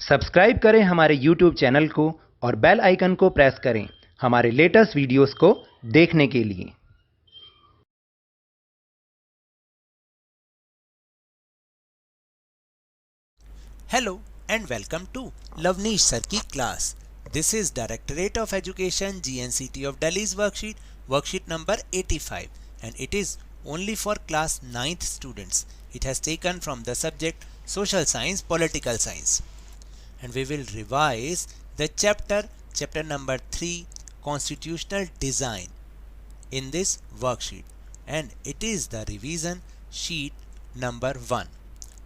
Subscribe करें हमारे YouTube channel को और बेल आइकन को प्रेस करें हमारे लेटेस्ट वीडियोस को देखने के लिए। Hello and welcome to Lavneesh Sir की class. This is Directorate of Education GNCT of Delhi's worksheet number 85, and it is only for class 9th students. It has taken from the subject Social Science, Political Science, and we will revise the chapter number 3, Constitutional Design, in this worksheet, and it is the revision sheet number 1.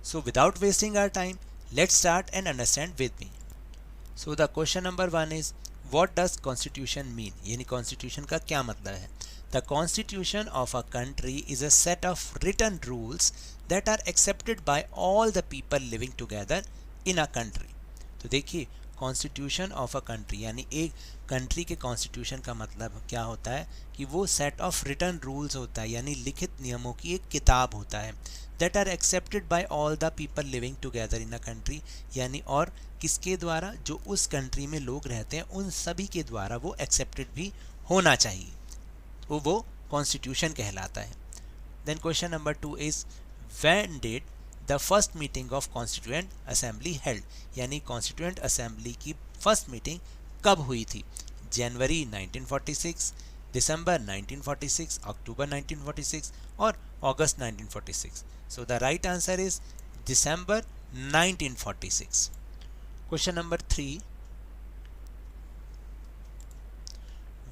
So without wasting our time, let's start and understand with me. So the question number 1 is, what does constitution mean? यानी constitution का क्या मतलब है? The constitution of a country is a set of written rules that are accepted by all the people living together in a country. तो देखिए, constitution of a country यानी एक country के कॉन्स्टिट्यूशन का मतलब क्या होता है कि वो सेट ऑफ रिटन रूल्स होता है, यानी लिखित नियमों की एक किताब होता है, that are accepted by all the people living together in a country, यानी और किसके द्वारा, जो उस कंट्री में लोग रहते हैं उन सभी के द्वारा वो एक्सेप्टेड भी होना चाहिए, तो वो कॉन्स्टिट्यूशन कहलाता है. Then question number 2 is, when did the first meeting of constituent assembly held, यानी कॉन्स्टिट्यूएंट असेंबली की फर्स्ट मीटिंग कब हुई थी? जनवरी 1946, दिसंबर 1946, अक्टूबर 1946 और अगस्त 1946. सो the right answer is December 1946. Question number 3,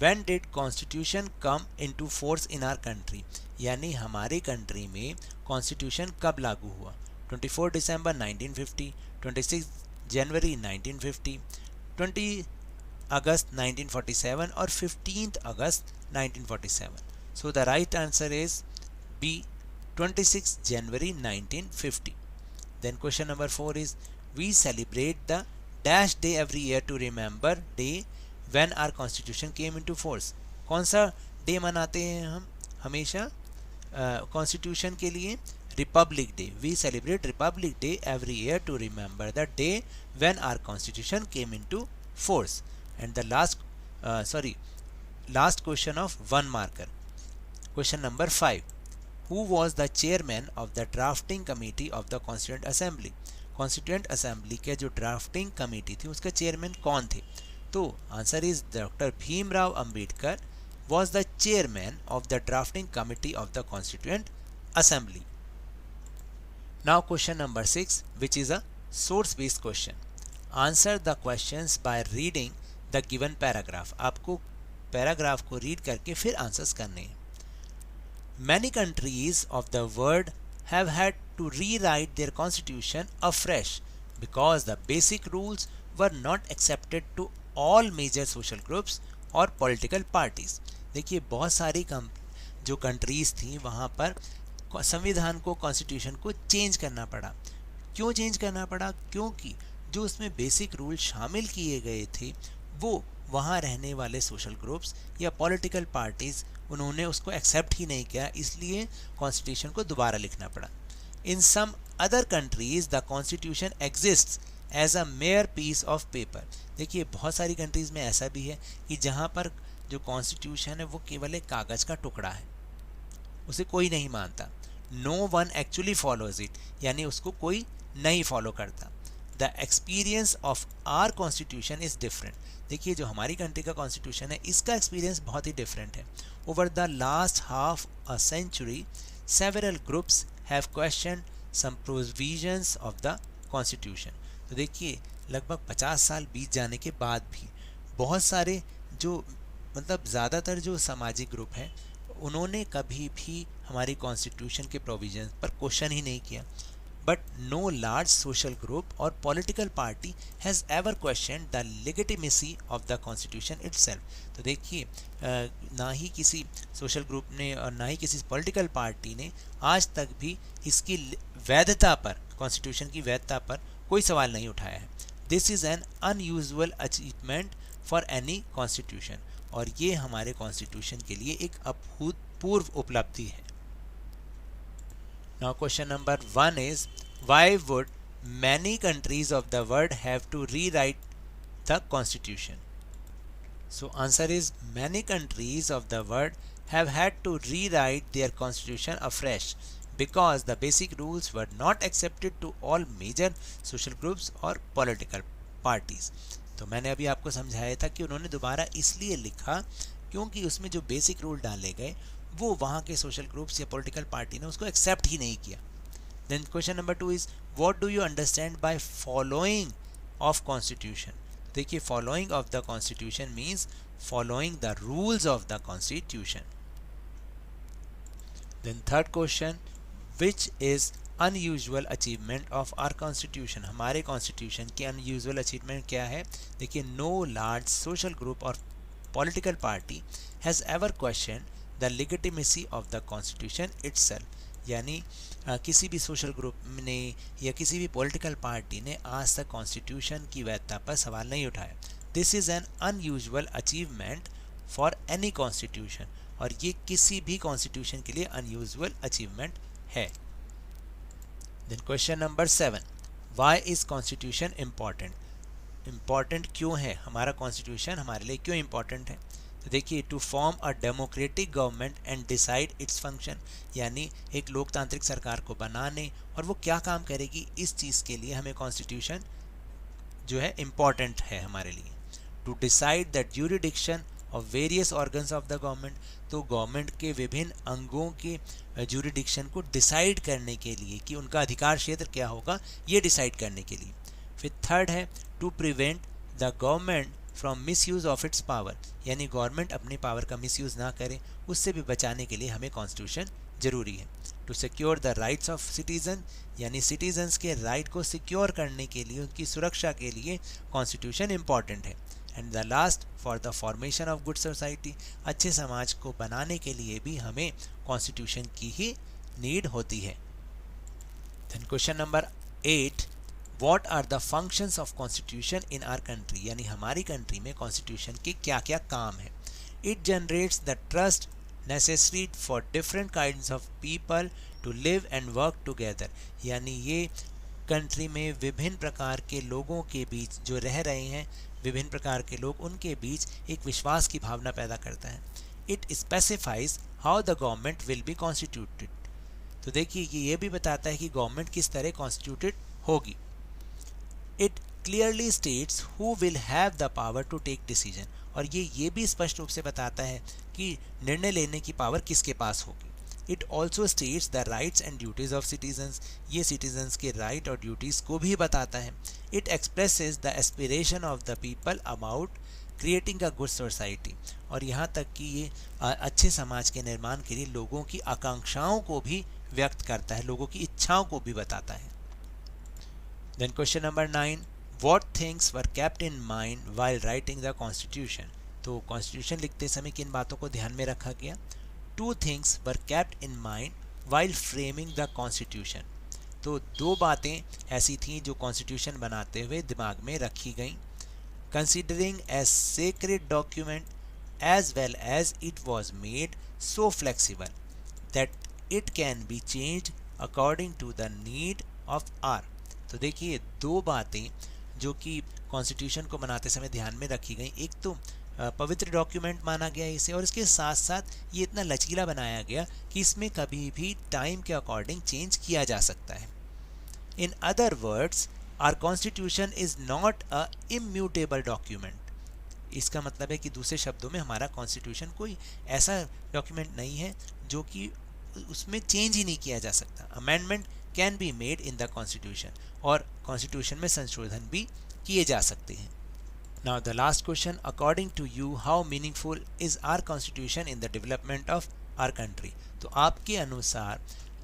When did constitution come into force in our country, यानी हमारे country में constitution कब लागू हुआ? 24 दिसंबर 1950, 26 जनवरी 1950, 20 अगस्त 1947 और 15 August 1947. So the right answer is B, 26 January 1950. Then question number 4 is, we celebrate the dash day every year to remember day when our constitution came into force. कौन सा day मनाते हैं हम हमेशा कॉन्स्टिट्यूशन के लिए? Republic Day. We celebrate Republic Day every year to remember the day when our constitution came into force. And the last question of 1 marker. Question number 5, who was the chairman of the drafting committee of the constituent assembly? Constituent assembly के जो drafting committee थी उसके chairman कौन थे? तो answer is doctor Bhimrao Ambedkar was the chairman of the drafting committee of the constituent assembly. Now question number 6, which is a source based question. Answer the questions by reading the given paragraph. आपको paragraph को read करके फिर answers करने हैं. Many countries of the world have had to rewrite their constitution afresh because the basic rules were not accepted to all major social groups और political parties. देखिए, बहुत सारी जो कंट्रीज़ थी वहाँ पर संविधान को, कॉन्स्टिट्यूशन को चेंज करना पड़ा. क्यों चेंज करना पड़ा? क्योंकि जो उसमें बेसिक रूल शामिल किए गए थे वो वहाँ रहने वाले सोशल ग्रुप्स या पॉलिटिकल पार्टीज़ उन्होंने उसको एक्सेप्ट ही नहीं किया, इसलिए कॉन्स्टिट्यूशन को दोबारा लिखना पड़ा. In some other countries the constitution exists as a mere piece of paper. देखिए, बहुत सारी कंट्रीज़ में ऐसा भी है कि जहाँ पर जो कॉन्स्टिट्यूशन है वो केवल एक कागज़ का टुकड़ा है, उसे कोई नहीं मानता. No one actually follows it, यानी उसको कोई नहीं फॉलो करता. The experience of our constitution is different. देखिए, जो हमारी कंट्री का कॉन्स्टिट्यूशन है इसका एक्सपीरियंस बहुत ही डिफरेंट है. Over the last half a century several groups have question some provisions of the constitution. तो देखिए, लगभग 50 साल बीत जाने के बाद भी बहुत सारे जो ज़्यादातर जो सामाजिक ग्रुप हैं उन्होंने कभी भी हमारी कॉन्स्टिट्यूशन के प्रोविजन पर क्वेश्चन ही नहीं किया. But no large social group और political party has ever question the legitimacy of the constitution itself. तो देखिए, ना ही किसी सोशल ग्रुप ने और ना ही किसी पॉलिटिकल पार्टी ने आज तक भी इसकी वैधता पर, कॉन्स्टिट्यूशन की वैधता पर कोई सवाल नहीं उठाया है. This is an unusual achievement for any constitution, और ये हमारे कॉन्स्टिट्यूशन के लिए एक अभूतपूर्व उपलब्धि है. Now question number 1 is, why would many countries of the world have to rewrite the constitution? So answer is many countries of the world have had to rewrite their constitution afresh because the basic rules were not accepted to all major social groups or political parties. तो मैंने अभी आपको समझाया था कि उन्होंने दोबारा इसलिए लिखा क्योंकि उसमें जो बेसिक रूल डाले गए वो वहाँ के सोशल ग्रुप्स या पॉलिटिकल पार्टी ने उसको एक्सेप्ट ही नहीं किया. Then question number 2 is what do you understand by following of constitution? देखिए following of the constitution means following the rules of the constitution. Then third question, which is unusual achievement of our constitution? हमारे constitution की unusual achievement क्या है? देखिए no large social group और political party has ever question the legitimacy of the constitution itself. यानी किसी भी social group ने या किसी भी पॉलिटिकल पार्टी ने आज तक कॉन्स्टिट्यूशन की वैधता पर सवाल नहीं उठाया. This is an unusual achievement for any constitution. और ये किसी भी कॉन्स्टिट्यूशन के लिए अनयूजुअल अचीवमेंट है. Then question number 7, why is constitution important? Important क्यों है हमारा कॉन्स्टिट्यूशन, हमारे लिए क्यों इम्पॉर्टेंट है? तो देखिए to form a democratic government and decide its function, यानी एक लोकतांत्रिक सरकार को बनाने और वो क्या काम करेगी इस चीज़ के लिए हमें कॉन्स्टिट्यूशन जो है इम्पॉर्टेंट है हमारे लिए. To decide the jurisdiction of various organs of the government, तो गवर्नमेंट के विभिन्न अंगों के ज्यूरिडिक्शन को डिसाइड करने के लिए कि उनका अधिकार क्षेत्र क्या होगा ये डिसाइड करने के लिए. फिर थर्ड है to prevent the government from misuse of its power, यानी गवर्नमेंट अपने पावर का मिसयूज़ ना करे उससे भी बचाने के लिए हमें कॉन्स्टिट्यूशन ज़रूरी है. To secure the rights of citizen, यानी सिटीजन्स के राइट को सिक्योर करने के लिए उनकी सुरक्षा के लिए कॉन्स्टिट्यूशन इम्पॉर्टेंट है. And the last for the formation of good society, अच्छे समाज को बनाने के लिए भी हमें कॉन्स्टिट्यूशन की ही नीड होती है. Then question number 8, what are the functions of constitution in our country, यानी हमारी कंट्री में कॉन्स्टिट्यूशन के क्या क्या काम है. It generates the trust necessary for different kinds of people to live and work together, यानी ये कंट्री में विभिन्न प्रकार के लोगों के बीच जो रह रहे हैं, विभिन्न प्रकार के लोग, उनके बीच एक विश्वास की भावना पैदा करता है. It specifies how the government will be constituted, तो देखिए ये भी बताता है कि गवर्नमेंट किस तरह कॉन्स्टिट्यूटेड होगी. It clearly states who will have the power to take decision, और ये भी स्पष्ट रूप से बताता है कि निर्णय लेने की पावर किसके पास होगी. It also states the rights and duties of citizens, ये सिटीजन्स के राइट और ड्यूटीज़ को भी बताता है. It expresses the aspiration of the people about creating a good society, और यहाँ तक कि ये अच्छे समाज के निर्माण के लिए लोगों की आकांक्षाओं को भी व्यक्त करता है, लोगों की इच्छाओं को भी बताता है. Then question number 9, what things were kept in mind while writing the constitution, तो कॉन्स्टिट्यूशन लिखते समय किन बातों को ध्यान में रखा गया. 2 things were kept in mind while framing the constitution, तो 2 बातें ऐसी थीं जो कॉन्स्टिट्यूशन बनाते हुए दिमाग में रखी गई. Considering as sacred document as well as it was made so flexible that it can be change according to the need of our, तो देखिए 2 बातें जो कि कॉन्स्टिट्यूशन को बनाते समय ध्यान में रखी गई. एक तो पवित्र डॉक्यूमेंट माना गया इसे, और इसके साथ साथ ये इतना लचीला बनाया गया कि इसमें कभी भी टाइम के अकॉर्डिंग चेंज किया जा सकता है. In other words our constitution is not a immutable document, इसका मतलब है कि दूसरे शब्दों में हमारा कॉन्स्टिट्यूशन कोई ऐसा डॉक्यूमेंट नहीं है जो कि उसमें चेंज ही नहीं किया जा सकता. Amendment can be made in the constitution, और कॉन्स्टिट्यूशन में संशोधन भी किए जा सकते हैं. Now the last question, according to you how meaningful is our constitution in the development of our country, तो आपके अनुसार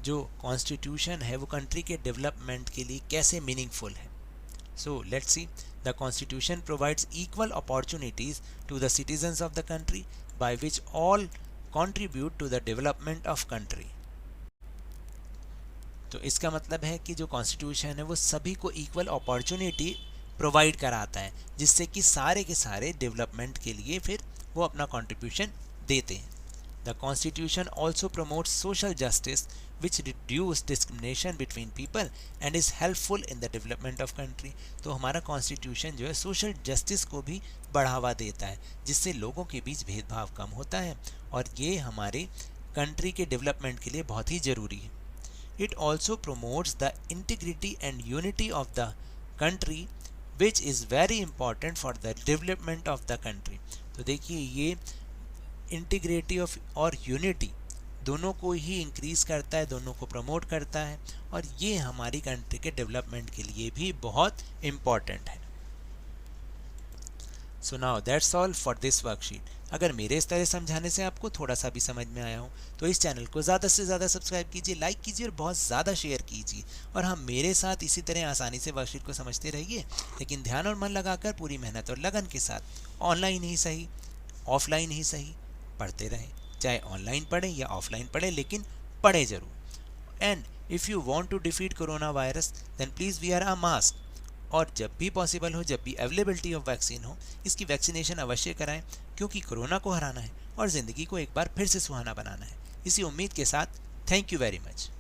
जो कॉन्स्टिट्यूशन है वो कंट्री के डेवलपमेंट के लिए कैसे मीनिंगफुल है. So let's see, the constitution provides equal opportunities to the citizens of the country by which all contribute to the development of country, तो इसका मतलब है कि जो कॉन्स्टिट्यूशन है वो सभी को इक्वल अपॉर्चुनिटी प्रोवाइड कराता है, जिससे कि सारे के सारे डेवलपमेंट के लिए फिर वो अपना कंट्रीब्यूशन देते हैं. The Constitution also promotes social justice, which reduce discrimination between people and is helpful in the development of country. तो हमारा कॉन्स्टिट्यूशन जो है सोशल जस्टिस को भी बढ़ावा देता है, जिससे लोगों के बीच भेदभाव कम होता है, और ये हमारे कंट्री के डेवलपमेंट के लिए बहुत ही ज़रूरी है. It also promotes the integrity and unity of the country, which is very important for the development of the country. तो देखिए ये इंटीग्रिटी ऑफ और यूनिटी दोनों को ही इंक्रीज करता है, दोनों को प्रमोट करता है, और ये हमारी कंट्री के डेवलपमेंट के लिए भी बहुत इम्पॉर्टेंट है. So now that's all for this worksheet. अगर मेरे इस तरह समझाने से आपको थोड़ा सा भी समझ में आया हो तो इस चैनल को ज़्यादा से ज़्यादा सब्सक्राइब कीजिए, लाइक कीजिए और बहुत ज़्यादा शेयर कीजिए, और हम मेरे साथ इसी तरह आसानी से वर्कशीट को समझते रहिए, लेकिन ध्यान और मन लगाकर पूरी मेहनत और लगन के साथ ऑनलाइन ही सही ऑफलाइन ही सही पढ़ते रहें. चाहे ऑनलाइन पढ़ें या ऑफलाइन पढ़ें, लेकिन पढ़ें जरूर. And if you want to defeat corona virus then please wear a mask. और जब भी पॉसिबल हो, जब भी अवेलेबिलिटी ऑफ वैक्सीन हो, इसकी वैक्सीनेशन अवश्य कराएं, क्योंकि कोरोना को हराना है और ज़िंदगी को एक बार फिर से सुहाना बनाना है. इसी उम्मीद के साथ थैंक यू वेरी मच.